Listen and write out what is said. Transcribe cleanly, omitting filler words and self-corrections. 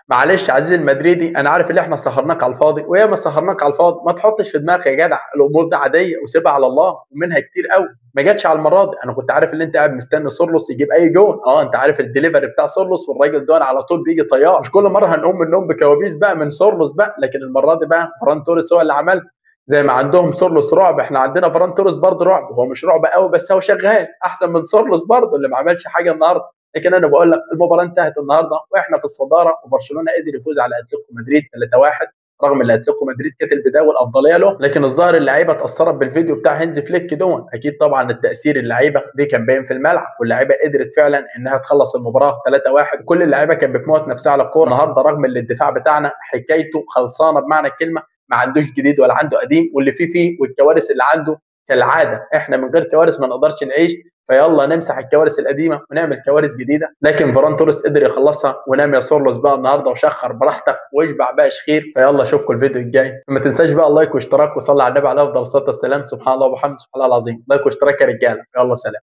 معلش عزيزي المدريدي، انا عارف ان احنا سهرناك على الفاضي ويا ما سهرناك على الفاضي، ما تحطش في دماغك يا جدع، الامور دي عاديه وسيبها على الله، ومنها كتير قوي. ما جاتش على المره دي. انا كنت عارف ان انت قاعد مستني سورلوس يجيب اي جون. انت عارف الدليفري بتاع سورلوس، والراجل ده على طول بيجي طيار. مش كل مره هنقوم من النوم بكوابيس بقى من سورلوس بقى، لكن المره دي بقى فران توريس هو اللي عمل. زي ما عندهم سورلوس رعب، احنا عندنا فران توريس برضه رعب. هو مش رعب قوي بس هو شغال احسن من سورلوس برضه اللي ما عملش حاجه النهارده. لكن انا بقول لك المباراه انتهت النهارده واحنا في الصداره، وبرشلونه قدر يفوز على اتلتيكو مدريد 3-1، رغم ان اتلتيكو مدريد كانت البدايه والافضليه له. لكن الظاهر اللعيبه اتاثرت بالفيديو بتاع هينز فليك دون. اكيد طبعا التاثير اللعيبه دي كان باين في الملعب، واللعيبه قدرت فعلا انها تخلص المباراه 3-1. كل اللعيبه كانت بتموت نفسها على الكوره النهارده، رغم ان الدفاع بتاعنا حكايته خلصانه بمعنى الكلمه، ما عندوش جديد ولا عنده قديم، واللي فيه والكوارث اللي عنده كالعاده. احنا من غير كوارث ما نقدرش نعيش، فيلا نمسح الكوارث القديمه ونعمل كوارث جديده. لكن فران توريس قدر يخلصها. ونام يا سورلوس بقى النهارده وشخر براحتك واشبع بقى شخير. فيلا اشوفكم الفيديو الجاي. ما تنساش بقى اللايك واشتراك وصلي على النبي عليه افضل الصلاه والسلام. سبحان الله وبحمده، سبحان الله العظيم. لايك واشتراك يا رجاله. يلا سلام.